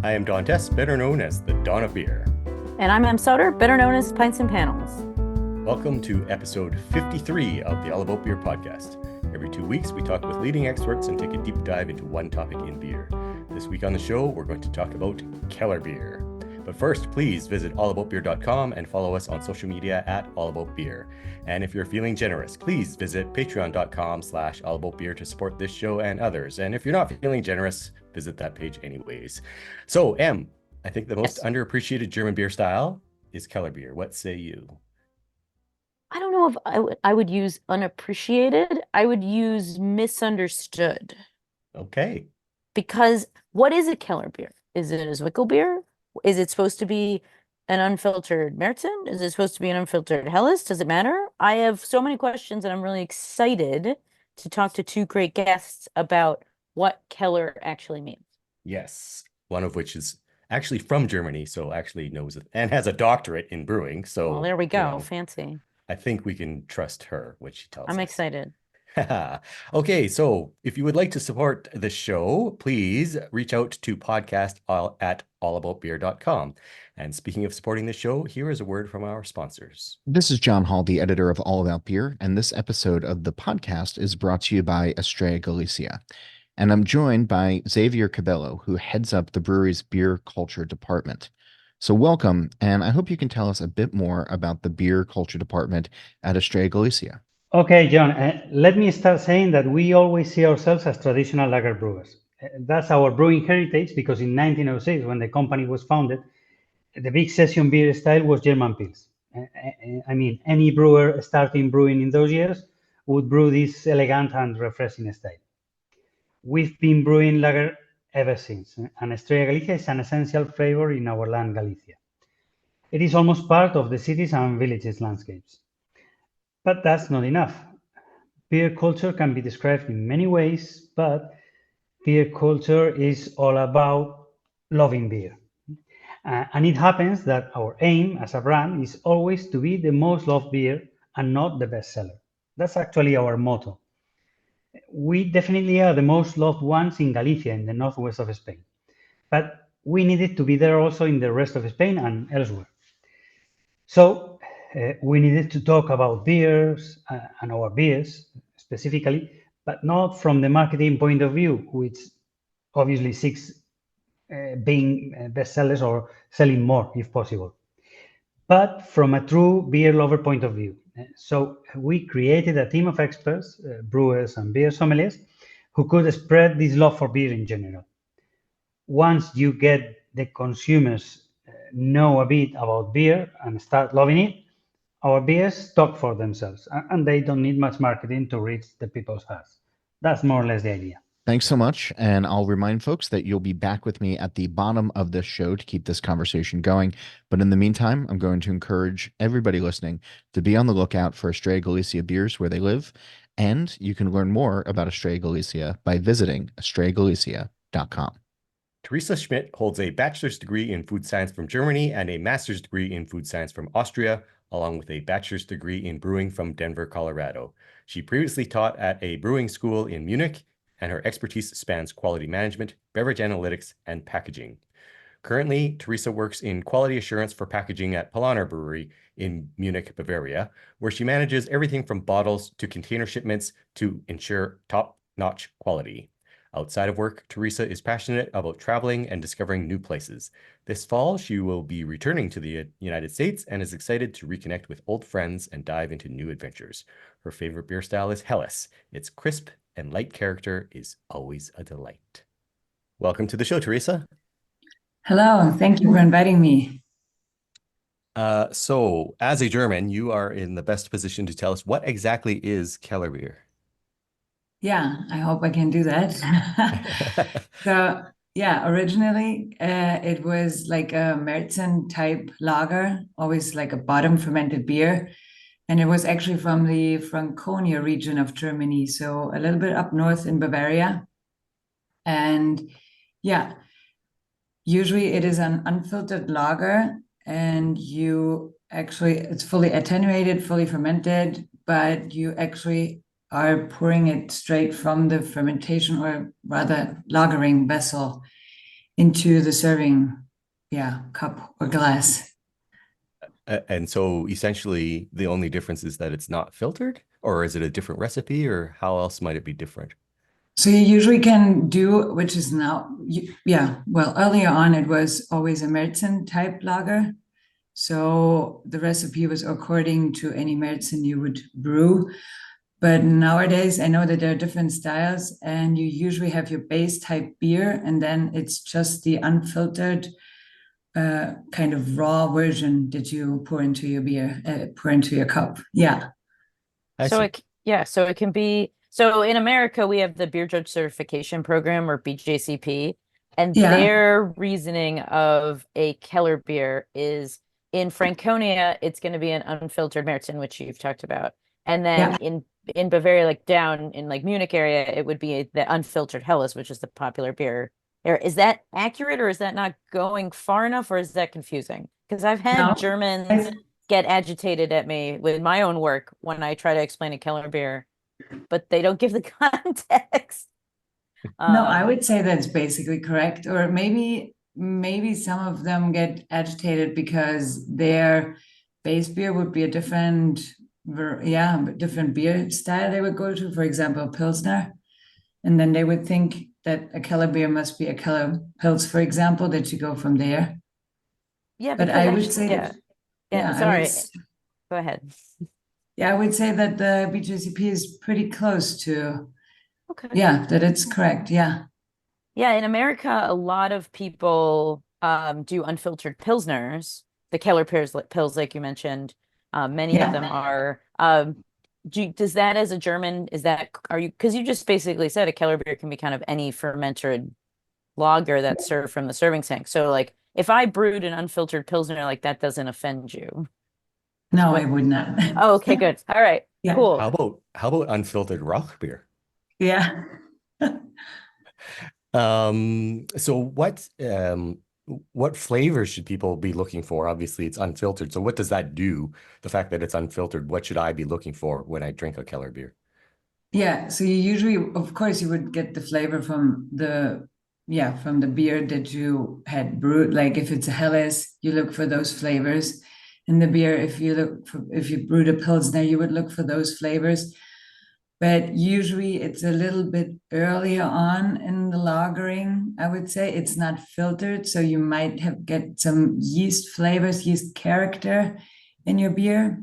I am Don Tess, better known as the Dawn of Beer. And I'm Em Soder, better known as Pints and Panels. Welcome to episode 53 of the All About Beer podcast. Every 2 weeks, we talk with leading experts and take a deep dive into one topic in beer. This week on the show, we're going to talk about Kellerbier. But first, please visit allaboutbeer.com and follow us on social media at allaboutbeer. And if you're feeling generous, please visit patreon.com/allaboutbeer to support this show and others. And if you're not feeling generous, visit that page anyways. So, Em, I think the most underappreciated German beer style is Kellerbier. What say you? I don't know if I would use unappreciated. I would use misunderstood. Okay. Because what is a Kellerbier? Is it a Zwickel beer? Is it supposed to be an unfiltered Märzen? Is it supposed to be an unfiltered Helles? Does it matter? I have so many questions, and I'm really excited to talk to two great guests about what Keller actually means. Yes, one of which is actually from Germany, so actually knows it and has a doctorate in brewing. So well, there we go. Fancy. I think we can trust her, what she tells us. I'm excited. Okay, so if you would like to support the show, please reach out to podcast@allaboutbeer.com. And speaking of supporting the show, here is a word from our sponsors. This is John Hall, the editor of All About Beer, and this episode of the podcast is brought to you by Estrella Galicia. And I'm joined by Xavier Cabello, who heads up the brewery's beer culture department. So welcome, and I hope you can tell us a bit more about the beer culture department at Estrella Galicia. Okay, John, let me start saying that we always see ourselves as traditional lager brewers. That's our brewing heritage because in 1906, when the company was founded, the big session beer style was German Pils. I mean, any brewer starting brewing in those years would brew this elegant and refreshing style. We've been brewing lager ever since, and Estrella Galicia is an essential flavor in our land, Galicia. It is almost part of the cities and villages landscapes. But that's not enough. Beer culture can be described in many ways, but beer culture is all about loving beer. And it happens that our aim as a brand is always to be the most loved beer and not the best seller. That's actually our motto. We definitely are the most loved ones in Galicia, in the northwest of Spain. But we needed to be there also in the rest of Spain and elsewhere. So we needed to talk about beers and our beers specifically, but not from the marketing point of view, which obviously seeks being bestsellers or selling more if possible, but from a true beer lover point of view. So we created a team of experts, brewers and beer sommeliers, who could spread this love for beer in general. Once you get the consumers know a bit about beer and start loving it, our beers talk for themselves, and they don't need much marketing to reach the people's hearts. That's more or less the idea. Thanks so much. And I'll remind folks that you'll be back with me at the bottom of this show to keep this conversation going. But in the meantime, I'm going to encourage everybody listening to be on the lookout for Estrella Galicia beers where they live. And you can learn more about Estrella Galicia by visiting estrellagalicia.com. Teresa Schmidt holds a bachelor's degree in food science from Germany and a master's degree in food science from Austria, along with a bachelor's degree in brewing from Denver, Colorado. She previously taught at a brewing school in Munich, and her expertise spans quality management, beverage analytics, and packaging. Currently, Teresa works in quality assurance for packaging at Paulaner Brewery in Munich, Bavaria, where she manages everything from bottles to container shipments to ensure top-notch quality. Outside of work, Teresa is passionate about traveling and discovering new places. This fall, she will be returning to the United States and is excited to reconnect with old friends and dive into new adventures. Her favorite beer style is Helles. Its crisp and light character is always a delight. Welcome to the show, Teresa. Hello, thank you for inviting me. So, as a German, you are in the best position to tell us what exactly is Kellerbier. Yeah, I hope I can do that. So, yeah, originally it was like a Märzen type lager, always like a bottom fermented beer. And it was actually from the Franconia region of Germany, so a little bit up north in Bavaria. And yeah, usually it is an unfiltered lager, and it's fully attenuated, fully fermented, but you actually are pouring it straight from the fermentation, or rather lagering vessel into the serving, cup or glass. And so essentially the only difference is that it's not filtered, or is it a different recipe, or how else might it be different? So you usually can do, which is now, well, earlier on it was always a Märzen type lager. So the recipe was according to any Märzen you would brew. But nowadays I know that there are different styles, and you usually have your base type beer, and then it's just the unfiltered kind of raw version that you pour into your beer, pour into your cup. Yeah. I So see. so it can be, so in America we have the beer judge certification program, or BJCP, and Yeah. their reasoning of a Kellerbier is, in Franconia it's going to be an unfiltered Märzen, which you've talked about, and then in Bavaria, like down in like Munich area, it would be the unfiltered Helles, which is the popular beer. Is that accurate, or is that not going far enough, or is that confusing? Because I've had No, Germans get agitated at me with my own work when I try to explain a Kellerbier, but they don't give the context. No, I would say that's basically correct. Or maybe some of them get agitated because their base beer would be a different beer style they would go to, for example, Pilsner. And then they would think that a Kellerbier must be a Keller Pils, for example, that you go from there. Yeah, But I would say sorry. Go ahead. Yeah, I would say that the BJCP is pretty close to, Okay. that it's correct. Yeah. Yeah, in America, a lot of people do unfiltered Pilsners, the Keller pills, like you mentioned. Many of them are. Does that, as a German, because you just basically said a Keller beer can be kind of any fermented lager that's served from the serving tank. So like if I brewed an unfiltered Pilsner, like that doesn't offend you. No, I would not. Oh, okay, good. All right, Yeah. cool. How about unfiltered Rauch beer? Yeah. So what flavors should people be looking for? Obviously, it's unfiltered. So what does that do? The fact that it's unfiltered, what should I be looking for when I drink a Keller beer? Yeah. So you usually, of course, you would get the flavor from the beer that you had brewed. Like if it's a Helles, you look for those flavors. In the beer, if you brewed a Pilsner, you would look for those flavors. But usually it's a little bit earlier on in the lagering, I would say. It's not filtered, so you might get some yeast flavors, yeast character in your beer.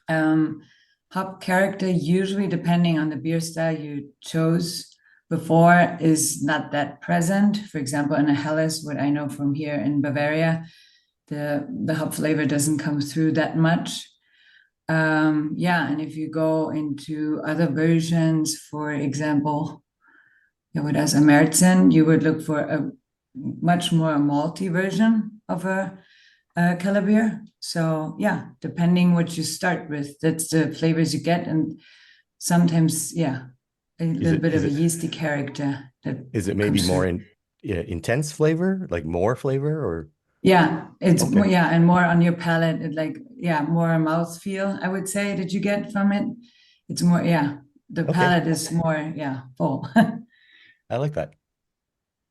Hop character, usually depending on the beer style you chose before, is not that present. For example, in a Helles, what I know from here in Bavaria, the hop flavor doesn't come through that much. And if you go into other versions, for example, what as a Märzen, you would look for a much more malty version of a Kellerbier. So depending what you start with, that's the flavors you get, and sometimes a little bit of a yeasty character. Is it maybe more intense flavor, like more flavor, or? Yeah, it's more, and more on your palate, more mouthfeel, I would say, that you get from it. It's more, the palate is more, full. I like that.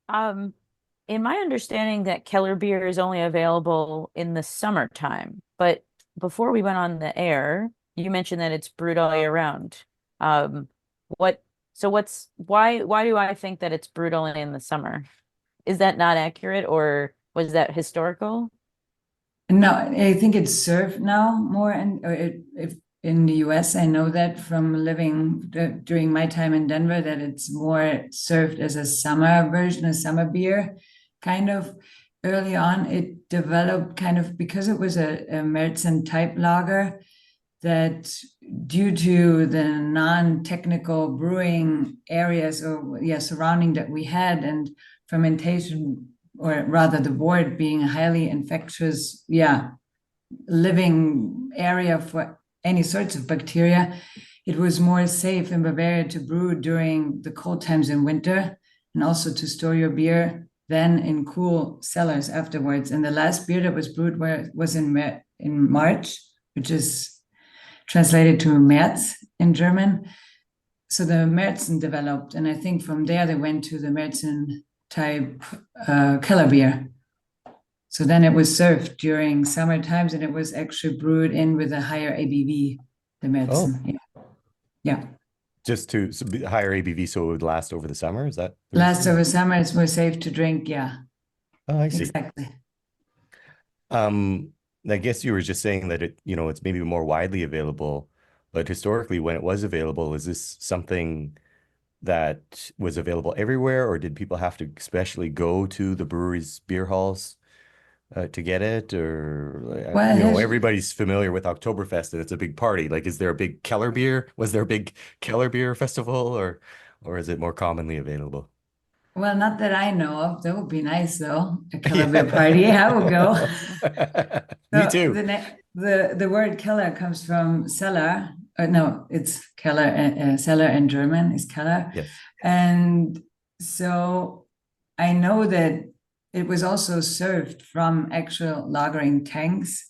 In my understanding, that Keller beer is only available in the summertime, but before we went on the air, you mentioned that it's brewed all year round. Why do I think that it's brewed only in the summer? Is that not accurate, or was that historical? No, I think it's served now more, if in the US, I know that from living during my time in Denver, that it's more served as a summer version, a summer beer. Kind of early on, it developed kind of because it was a Märzen type lager, that due to the non-technical brewing areas surrounding that we had, and fermentation, or rather the wort being a highly infectious living area for any sorts of bacteria, it was more safe in Bavaria to brew during the cold times in winter, and also to store your beer then in cool cellars afterwards. And the last beer that was brewed was in March, which is translated to März in German. So the Märzen developed, and I think from there they went to the Märzen type Kellerbier. So then it was served during summer times, and it was actually brewed in with a higher ABV, the medicine. Yeah. Just to higher ABV so it would last over the summer? Is that the Last reason? over summer, it's more safe to drink. Yeah, Oh, I see. exactly. I guess you were just saying that it's maybe more widely available, but historically, when it was available, is this something that was available everywhere, or did people have to especially go to the brewery's beer halls to get it? Or Well, everybody's familiar with Oktoberfest and it's a big party. Like, is there a big Kellerbier? Was there a big Kellerbier festival, or is it more commonly available? well, not that I know of. That would be nice, though. A Kellerbier party. I would go. Me So too. the word Keller comes from cellar. No, it's Keller. Cellar in German is Keller. Yes. And so I know that it was also served from actual lagering tanks.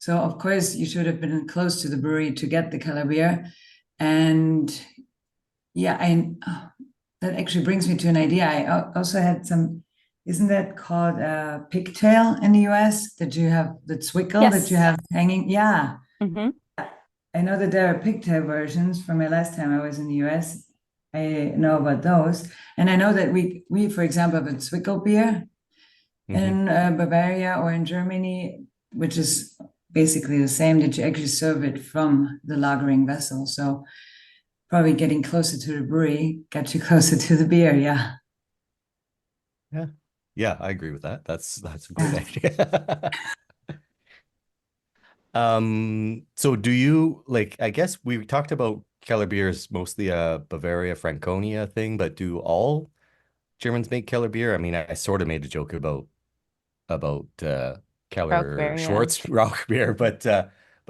So of course you should have been close to the brewery to get the Kellerbier. And yeah, that actually brings me to an idea. I also had some, isn't that called a pigtail in the US that you have, the zwickle that you Yes. have hanging? Yeah. Mhm. I know that there are pigtail versions from my last time I was in the US. I know about those. And I know that we for example, have a zwickle beer in Bavaria or in Germany, which is basically the same, that you actually serve it from the lagering vessel. So probably getting closer to the brewery got you closer to the beer. Yeah. Yeah, I agree with that. That's a great Yeah. idea. So do you I guess we talked about Keller beer is mostly a Bavaria Franconia thing, but do all Germans make Keller beer? I mean, I sort of made a joke about Keller Rauchbeer, yeah. Schwartz Rauch beer, but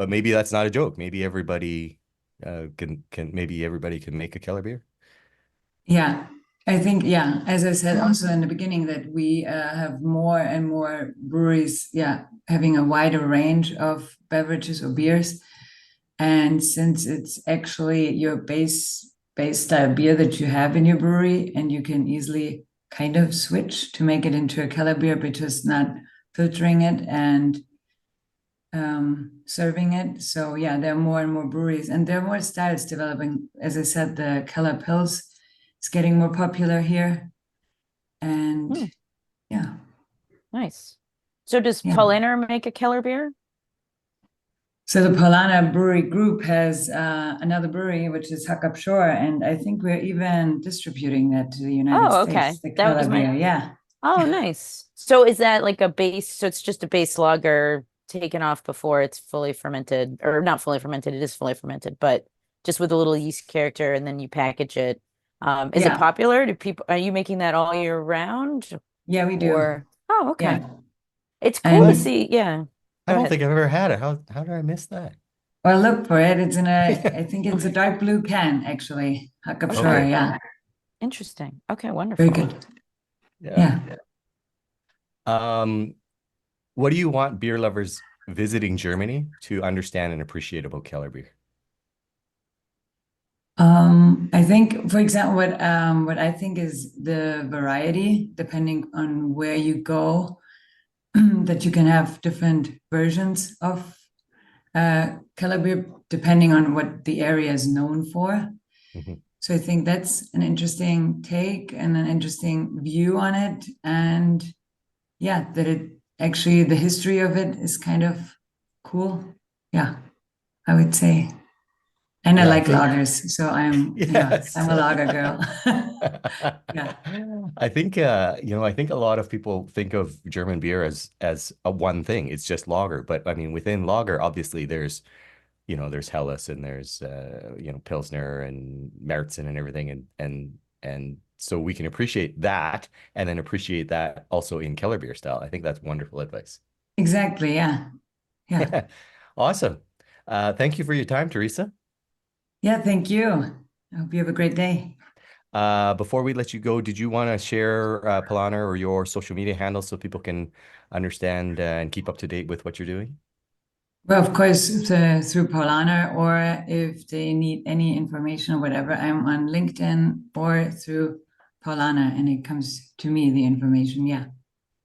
maybe that's not a joke. Maybe everybody maybe everybody can make a Keller beer. Yeah, I think, yeah, as I said also in the beginning, that we have more and more breweries, yeah, having a wider range of beverages or beers. And since it's actually your base style beer that you have in your brewery, and you can easily kind of switch to make it into a Keller beer, but just not filtering it and serving it. So yeah, there are more and more breweries, and there are more styles developing. As I said, the Keller Pils is getting more popular here. And yeah. Nice. So does Yeah. Paulaner make a Keller beer? So the Paulaner Brewery Group has another brewery, which is Huck Up Shore, and I think we're even distributing that to the United Oh, okay. States. The That was my- Kellerbier, yeah. Oh, nice. So is that like a base? So it's just a base lager taken off before it's fully fermented, or not fully fermented, it is fully fermented, but just with a little yeast character, and then you package it. Is it Yeah. popular? Are you making that all year round? Yeah, we do. Oh, okay. Yeah. It's cool to And- see. Yeah. I Go don't ahead. think I've ever had it. How did I miss that? Well, look for it. It's in I think it's a dark blue can, actually. Huck Up Shore, Okay. yeah. Interesting. Okay, wonderful. Very good. Yeah. Yeah. What do you want beer lovers visiting Germany to understand and appreciate about Keller beer? I think, for example, what I think is the variety, depending on where you go, that you can have different versions of Kellerbier depending on what the area is known for. So I think that's an interesting take and an interesting view on it. And yeah, that it actually, the history of it is kind of cool. Yeah, I would say. And I Yeah, I like think- lagers, so I'm Yes. I'm a lager girl. Yeah. I think I think a lot of people think of German beer as a one thing. It's just lager, but I mean within lager, obviously there's Helles and there's Pilsner and Märzen and everything, and so we can appreciate that and then appreciate that also in Keller beer style. I think that's wonderful advice. Exactly, yeah. Yeah. Awesome. Thank you for your time, Teresa. Yeah, thank you. I hope you have a great day. Before we let you go, did you want to share Paulaner or your social media handles so people can understand and keep up to date with what you're doing? Well, of course, through Paulaner, or if they need any information or whatever, I'm on LinkedIn or through Paulana, and it comes to me, the information. Yeah.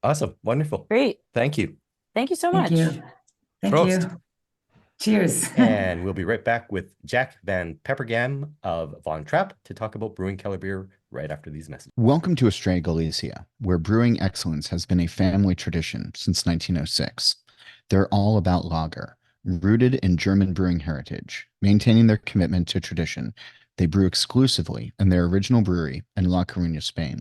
Awesome. Wonderful. Great. Thank you. Thank you so Thank much. you. Thank Prost. you. Cheers. And we'll be right back with Jack Van Peppergam of Von Trapp to talk about brewing Kellerbier right after these messages. Welcome to Estrella Galicia, where brewing excellence has been a family tradition since 1906. They're all about lager, rooted in German brewing heritage. Maintaining their commitment to tradition, they brew exclusively in their original brewery in La Coruña, Spain.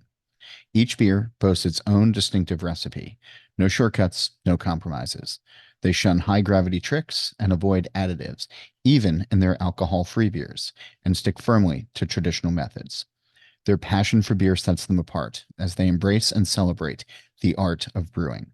Each beer boasts its own distinctive recipe. No shortcuts, no compromises. They shun high-gravity tricks and avoid additives, even in their alcohol-free beers, and stick firmly to traditional methods. Their passion for beer sets them apart as they embrace and celebrate the art of brewing.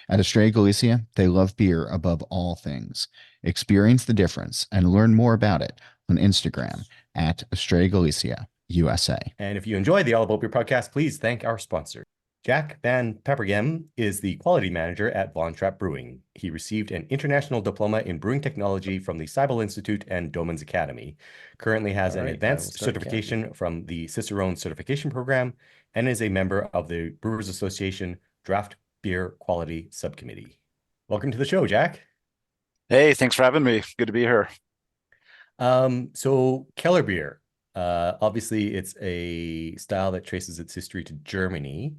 At Estrella Galicia, they love beer above all things. Experience the difference and learn more about it on Instagram at Estrella Galicia USA. And if you enjoy the All About Beer podcast, please thank our sponsor. Jack Van Peppergam is the quality manager at Von Trapp Brewing. He received an international diploma in brewing technology from the Seibel Institute and Doman's Academy, currently has an advanced certification from the Cicerone Certification Program, and is a member of the Brewers Association Draft Beer Quality Subcommittee. Welcome to the show, Jack. Hey, thanks for having me. Good to be here. So Kellerbier, obviously it's a style that traces its history to Germany.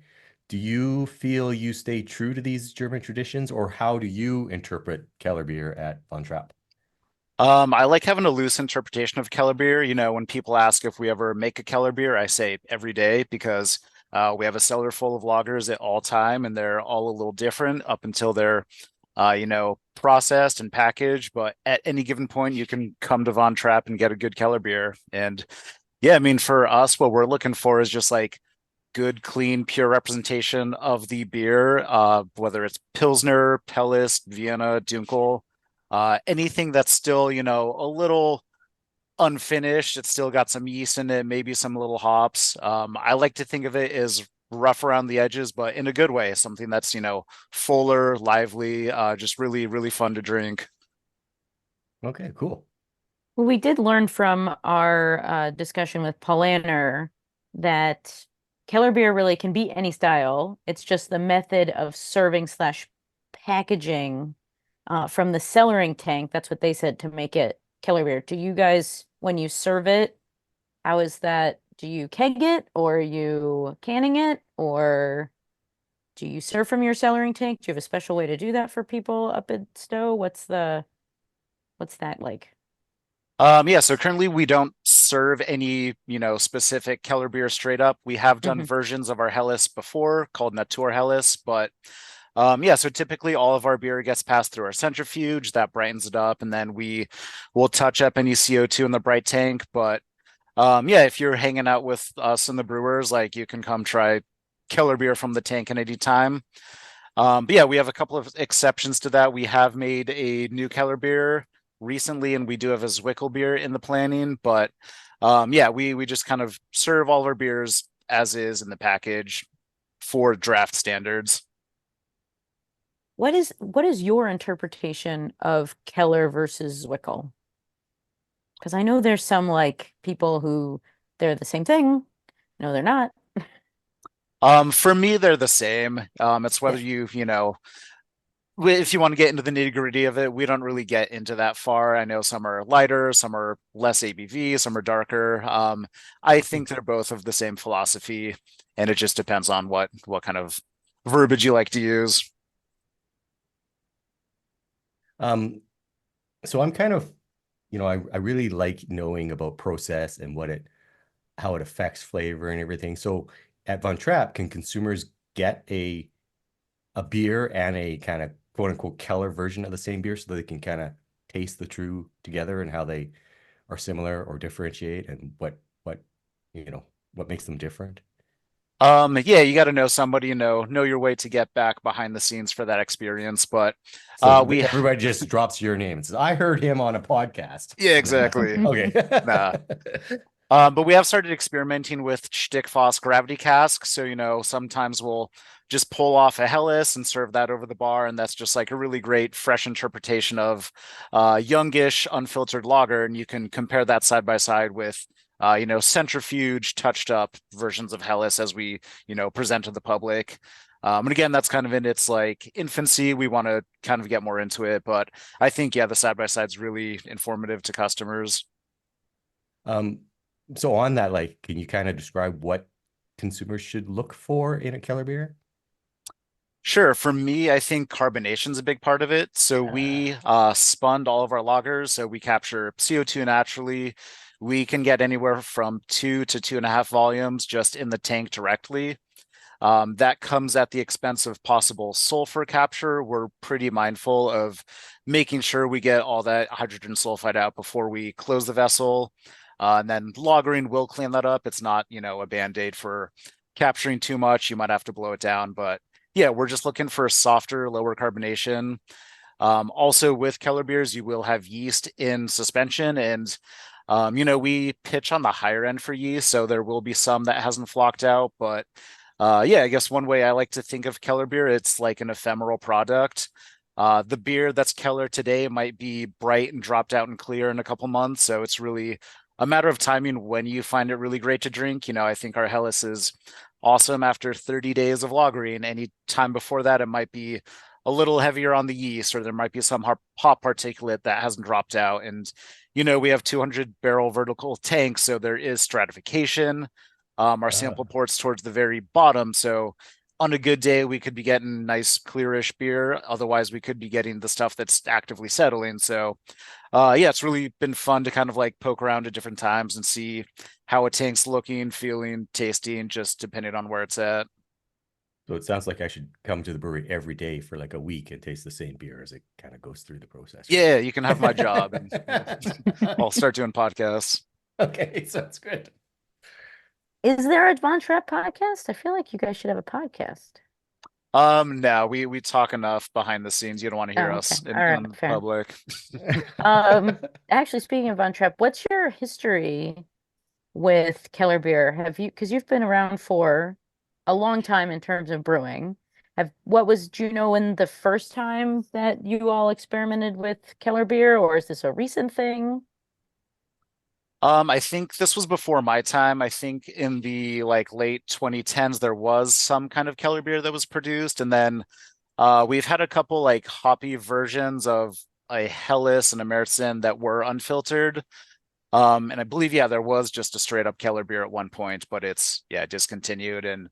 Do you feel you stay true to these German traditions, or how do you interpret Kellerbier at Von Trapp? I like having a loose interpretation of Kellerbier. You know, when people ask if we ever make a Kellerbier, I say every day, because we have a cellar full of lagers at all time, and they're all a little different up until they're, processed and packaged. But at any given point, you can come to Von Trapp and get a good Kellerbier. And yeah, I mean, for us, what we're looking for is just like good, clean, pure representation of the beer, whether it's Pilsner, Helles, Vienna, Dunkel, anything that's still, a little unfinished. It's still got some yeast in it, maybe some little hops. I like to think of it as rough around the edges, but in a good way, something that's, fuller, lively, just really, really fun to drink. Okay, cool. Well, we did learn from our discussion with Paulaner that Kellerbier really can be any style. It's just the method of serving / packaging from the cellaring tank. That's what they said to make it Kellerbier. Do you guys, when you serve it, how is that? Do you keg it, or are you canning it, or do you serve from your cellaring tank? Do you have a special way to do that for people up at Stowe? What's that like? Yeah, so currently we don't serve any, specific Kellerbier straight up. We have done versions of our Helles before called Natur Helles, but yeah, so typically all of our beer gets passed through our centrifuge that brightens it up, and then we will touch up any CO2 in the bright tank. But yeah, if you're hanging out with us and the brewers, like, you can come try Kellerbier from the tank at any time. But yeah, we have a couple of exceptions to that. We have made a new Kellerbier recently, and we do have a Zwickelbier in the planning. But yeah, we just kind of serve all of our beers as is in the package for draft standards. What is your interpretation of Keller versus Zwickel? Because I know there's some like people who they're the same thing. No, they're not. For me, they're the same. It's whether if you want to get into the nitty-gritty of it, we don't really get into that far. I know some are lighter, some are less ABV, some are darker. I think they're both of the same philosophy, and it just depends on what kind of verbiage you like to use. So I'm kind of, I really like knowing about process and how it affects flavor and everything. So at Von Trapp, can consumers get a beer and a kind of quote unquote Keller version of the same beer, so that they can kind of taste the two together and how they are similar or differentiate, and what makes them different? Yeah, you got to know somebody, know your way to get back behind the scenes for that experience. But so everybody just drops your name and says, I heard him on a podcast. Yeah, exactly. Okay. Nah. But we have started experimenting with Stickfoss gravity casks. So, sometimes we'll just pull off a Helles and serve that over the bar. And that's just like a really great, fresh interpretation of youngish, unfiltered lager. And you can compare that side by side with centrifuge touched up versions of Helles as we, present to the public. And again, that's kind of in its like infancy. We want to kind of get more into it, but I think, yeah, the side by side is really informative to customers. So on that, like, can you kind of describe what consumers should look for in a Kellerbier? Sure. For me, I think carbonation is a big part of it. So we spun all of our lagers. So we capture CO2 naturally. We can get anywhere from 2 to 2.5 volumes just in the tank directly. That comes at the expense of possible sulfur capture. We're pretty mindful of making sure we get all that hydrogen sulfide out before we close the vessel. And then lagering will clean that up. It's not, a band-aid for capturing too much. You might have to blow it down, but yeah, we're just looking for softer, lower carbonation. Also with Kellerbiers, you will have yeast in suspension, and we pitch on the higher end for yeast, so there will be some that hasn't flocked out. But yeah, I guess one way I like to think of Kellerbier, it's like an ephemeral product. The beer that's Keller today might be bright and dropped out and clear in a couple months, so it's really a matter of timing when you find it really great to drink. I think our Helles is awesome after 30 days of lagering. Any time before that, it might be a little heavier on the yeast, or there might be some hop particulate that hasn't dropped out. And, we have 200 barrel vertical tanks, so there is stratification. Our sample ports towards the very bottom. So on a good day, we could be getting nice clearish beer. Otherwise, we could be getting the stuff that's actively settling. So yeah, it's really been fun to kind of like poke around at different times and see how a tank's looking, feeling, tasting, just depending on where it's at. So it sounds like I should come to the brewery every day for like a week and taste the same beer as it kind of goes through the process. Yeah, you can have my job, and I'll start doing podcasts. Okay, sounds good. Is there a Von Trapp podcast? I feel like you guys should have a podcast. No, we talk enough behind the scenes. You don't want to hear Oh, us okay. in, All right, in fair. public. Actually, speaking of Von Trapp, what's your history with Kellerbier? Because you've been around for a long time in terms of brewing. Do you know when the first time that you all experimented with Kellerbier, or is this a recent thing? I think this was before my time. I think in the like late 2010s there was some kind of Keller beer that was produced, and then we've had a couple like hoppy versions of a Helles and a Märzen that were unfiltered. And I believe, yeah, there was just a straight up Keller beer at one point, but it's, yeah, discontinued. And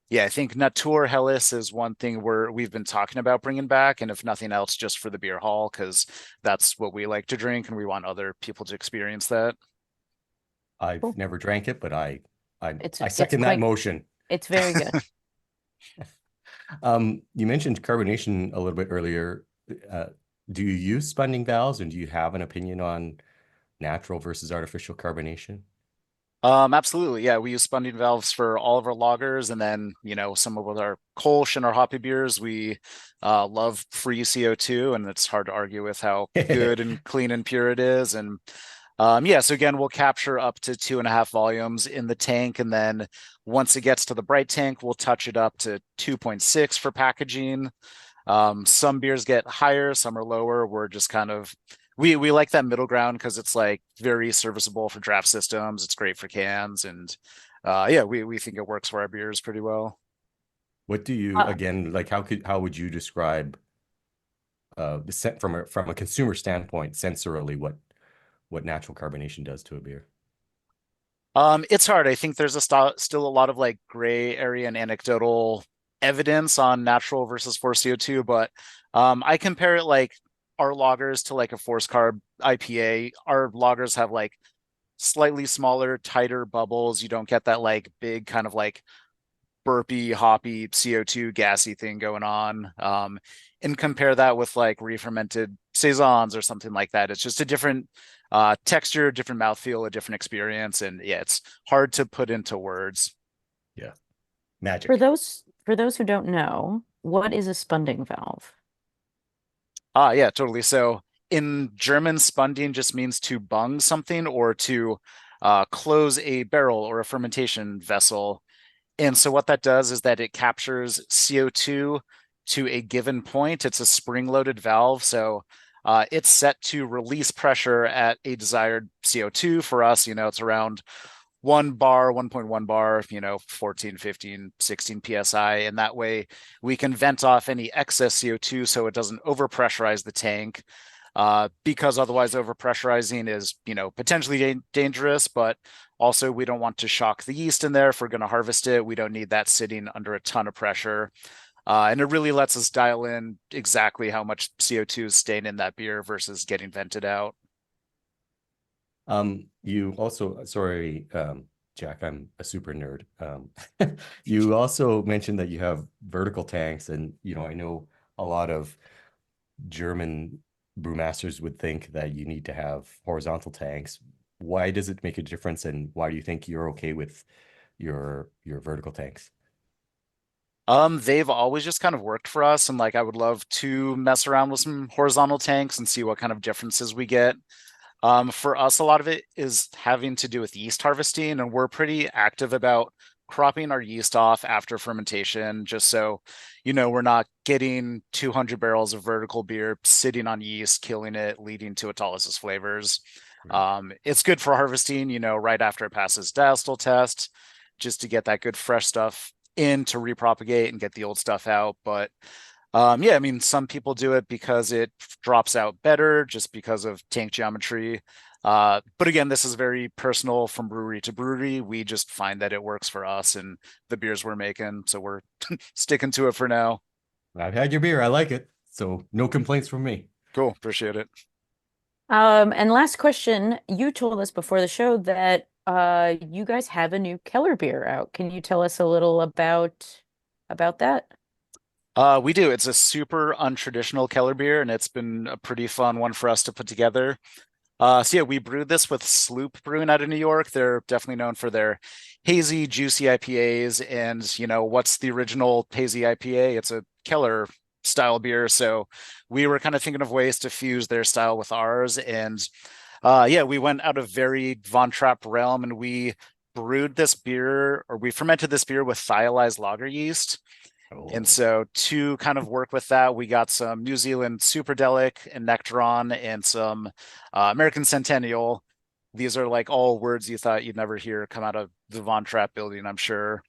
yeah, I think Natur Helles is one thing we've been talking about bringing back, and if nothing else, just for the beer hall, because that's what we like to drink and we want other people to experience that. I've Cool. never drank it, but I It's second that quite motion. It's very good. You mentioned carbonation a little bit earlier. Do you use spunding valves, and do you have an opinion on natural versus artificial carbonation? Absolutely. Yeah, we use spunding valves for all of our lagers, and then, some of our Kolsch and our hoppy beers, we love free CO2, and it's hard to argue with how good and clean and pure it is. And yeah, so again, we'll capture up to 2.5 volumes in the tank, and then once it gets to the bright tank, we'll touch it up to 2.6 for packaging. Some beers get higher, some are lower. We're just kind of we like that middle ground because it's like very serviceable for draft systems. It's great for cans, and yeah, we think it works for our beers pretty well. What do you again like? How would you describe from a consumer standpoint, sensorily, what natural carbonation does to a beer? It's hard. I think there's still a lot of like gray area and anecdotal evidence on natural versus forced CO2, but I compare it like our lagers to like a forced carb IPA. Our lagers have like slightly smaller, tighter bubbles. You don't get that like big kind of like burpy, hoppy CO2 gassy thing going on. And compare that with like re-fermented saisons or something like that. It's just a different texture, different mouthfeel, a different experience. And yeah, it's hard to put into words. Yeah. Magic. For those who don't know, what is a spunding valve? Yeah, totally. So in German, spunding just means to bung something or to close a barrel or a fermentation vessel. And so what that does is that it captures CO2 to a given point. It's a spring-loaded valve. So it's set to release pressure at a desired CO2. For us, it's around 1 bar, 1.1 bar, 14, 15, 16 psi. And that way we can vent off any excess CO2 so it doesn't overpressurize the tank. Because otherwise overpressurizing is, potentially dangerous, but also we don't want to shock the yeast in there. If we're going to harvest it, we don't need that sitting under a ton of pressure. And it really lets us dial in exactly how much CO2 is staying in that beer versus getting vented out. You also, sorry, Jack, I'm a super nerd. You also mentioned that you have vertical tanks, and I know a lot of German brewmasters would think that you need to have horizontal tanks. Why does it make a difference, and why do you think you're okay with your vertical tanks? They've always just kind of worked for us, and I would love to mess around with some horizontal tanks and see what kind of differences we get. For us, a lot of it is having to do with yeast harvesting, and we're pretty active about cropping our yeast off after fermentation, just so, we're not getting 200 barrels of vertical beer sitting on yeast, killing it, leading to autolysis flavors. It's good for harvesting, right after it passes diacetyl test, just to get that good fresh stuff in to repropagate and get the old stuff out. But yeah, some people do it because it drops out better just because of tank geometry. But again, this is very personal from brewery to brewery. We just find that it works for us and the beers we're making. So we're sticking to it for now. I've had your beer. I like it. So no complaints from me. Cool. Appreciate it. And last question, you told us before the show that you guys have a new Kellerbier out. Can you tell us a little about that? We do. It's a super untraditional Kellerbier, and it's been a pretty fun one for us to put together. So yeah, we brewed this with Sloop Brewing out of New York. They're definitely known for their hazy, juicy IPAs. And what's the original hazy IPA? It's a Keller style beer. So we were kind of thinking of ways to fuse their style with ours. And yeah, we went out of very Von Trapp realm, and we brewed this beer, or we fermented this beer with thiolized lager yeast. And so to kind of work with that, we got some New Zealand Superdelic and Nectaron and some American Centennial. These are all words you thought you'd never hear come out of the Von Trapp building, I'm sure.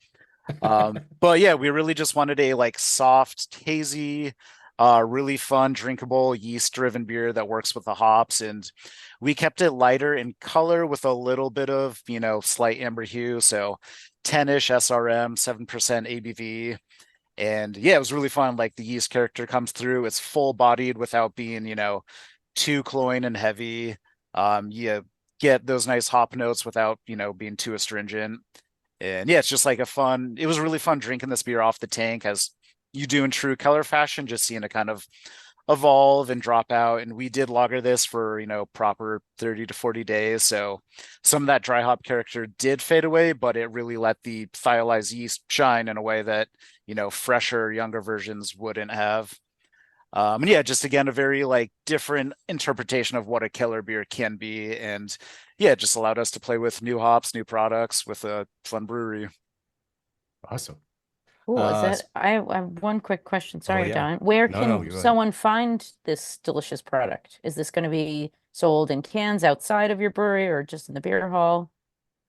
But yeah, we really just wanted a soft, hazy, really fun, drinkable, yeast-driven beer that works with the hops. And we kept it lighter in color with a little bit of, slight amber hue. So 10-ish SRM, 7% ABV. And yeah, it was really fun. The yeast character comes through. It's full bodied without being, too cloying and heavy. You get those nice hop notes without, being too astringent. And yeah, it's just it was a really fun drinking this beer off the tank, as you do in true Keller fashion, just seeing it kind of evolve and drop out. And we did lager this for, proper 30 to 40 days. So some of that dry hop character did fade away, but it really let the thiolized yeast shine in a way that, fresher, younger versions wouldn't have. And yeah, just again, a very different interpretation of what a Keller beer can be. And yeah, it just allowed us to play with new hops, new products with a fun brewery. Awesome. Cool. I have one quick question. Sorry, yeah. Don. Where No, can go ahead. someone find this delicious product? Is this going to be sold in cans outside of your brewery or just in the beer hall?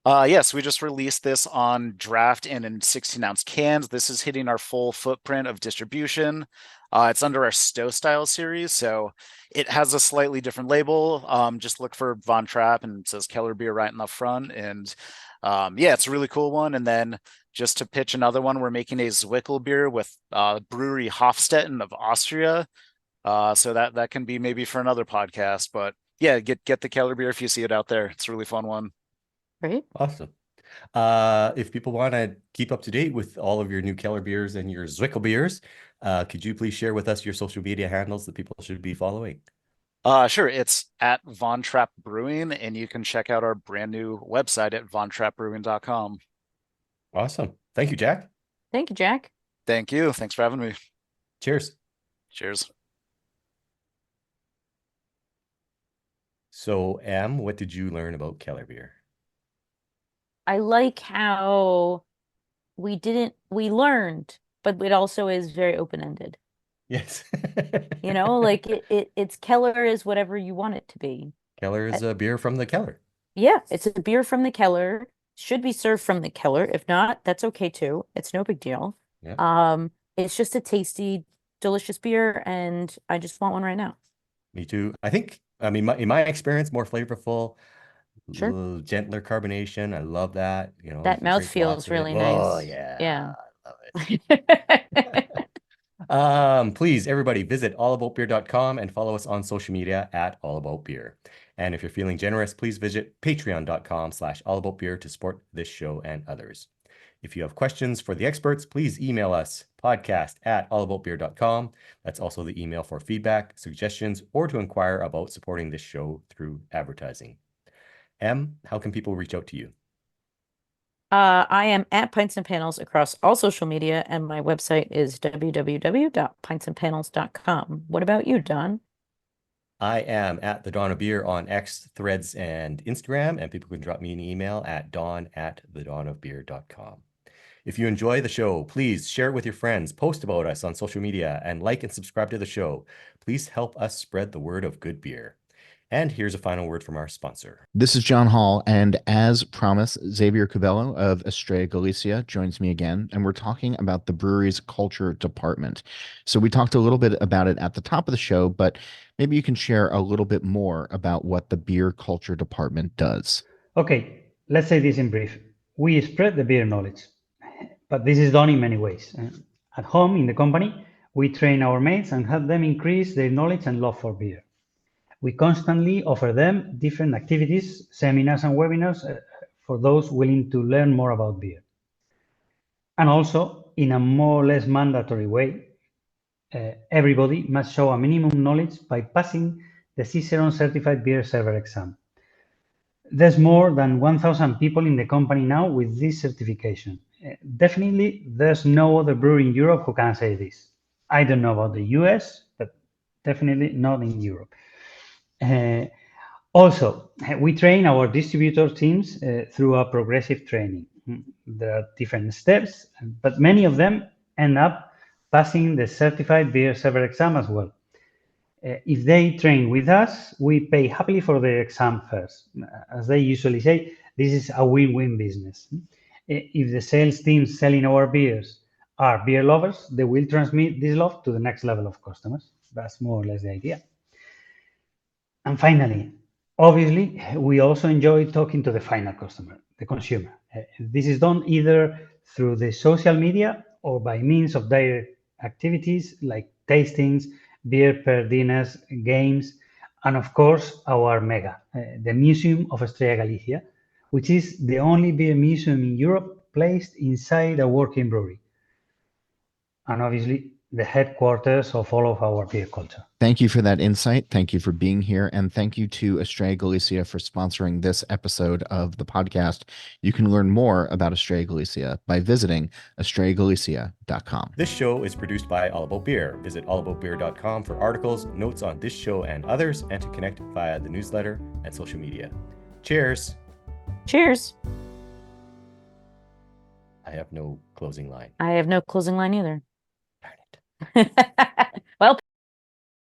Yes, we just released this on draft and in 16-ounce cans. This is hitting our full footprint of distribution. It's under our Stowe Style series, so it has a slightly different label. Just look for Von Trapp, and it says Kellerbier right in the front. And yeah, it's a really cool one. And then just to pitch another one, we're making a Zwickel beer with brewery Hofstetten of Austria. So that can be maybe for another podcast. But yeah, get the Kellerbier if you see it out there. It's a really fun one. Great. Awesome. If people want to keep up to date with all of your new Keller beers and your Zwickel beers, could you please share with us your social media handles that people should be following? Sure. It's at Von Trapp Brewing, and you can check out our brand new website at vontrappbrewing.com. Awesome. Thank you, Jack. Thank you, Jack. Thank you. Thanks for having me. Cheers. Cheers. So, Em, what did you learn about Keller beer? I like how we learned, but it also is very open-ended. Yes. It's Keller is whatever you want it to be. Keller is a beer from the Keller. Yeah, it's a beer from the Keller. should be served from the Keller. If not, that's okay too. It's no big deal. Yeah. It's just a tasty, delicious beer, and I just want one right now. Me too. I think, I mean, in my experience, more flavorful, Sure. little gentler carbonation. I love that. You know, you That can drink mouthfeel lots is of it. really Oh, nice. yeah. Yeah. I love it. Please, everybody, visit allaboutbeer.com and follow us on social media at allaboutbeer. And if you're feeling generous, please visit patreon.com/allaboutbeer to support this show and others. If you have questions for the experts, please email us podcast@allaboutbeer.com. That's also the email for feedback, suggestions, or to inquire about supporting this show through advertising. Em, how can people reach out to you? I am at Pints and Panels across all social media, and my website is www.pintsandpanels.com. What about you, Don? I am at the Dawn of Beer on X, Threads, and Instagram, and people can drop me an email at don@thedawnofbeer.com. If you enjoy the show, please share it with your friends, post about us on social media, and like and subscribe to the show. Please help us spread the word of good beer. And here's a final word from our sponsor. This is John Hall, and as promised, Xavier Cabello of Estrella Galicia joins me again, and we're talking about the brewery's culture department. So we talked a little bit about it at the top of the show, but maybe you can share a little bit more about what the beer culture department does. Okay, let's say this in brief. We spread the beer knowledge, but this is done in many ways. At home, in the company, we train our mates and help them increase their knowledge and love for beer. We constantly offer them different activities, seminars, and webinars for those willing to learn more about beer. And also, in a more or less mandatory way, everybody must show a minimum knowledge by passing the Cicerone Certified Beer Server exam. There's more than 1,000 people in the company now with this certification. Definitely, there's no other brewery in Europe who can say this. I don't know about the US, but definitely not in Europe. Also, we train our distributor teams through a progressive training. There are different steps, but many of them end up passing the certified beer server exam as well. If they train with us, we pay happily for the exam first. As they usually say, this is a win-win business. If the sales teams selling our beers are beer lovers, they will transmit this love to the next level of customers. That's more or less the idea. And finally, obviously, we also enjoy talking to the final customer, the consumer. This is done either through the social media or by means of direct activities like tastings, beer per dinners, games, and of course, our mega, the Museum of Estrella Galicia, which is the only beer museum in Europe placed inside a working brewery. And obviously, the headquarters of all of our beer culture. Thank you for that insight. Thank you for being here. And thank you to Estrella Galicia for sponsoring this episode of the podcast. You can learn more about Estrella Galicia by visiting estrellagalicia.com. This show is produced by All About Beer. Visit allaboutbeer.com for articles, notes on this show and others, and to connect via the newsletter and social media. Cheers. Cheers. I have no closing line. I have no closing line either. Darn it.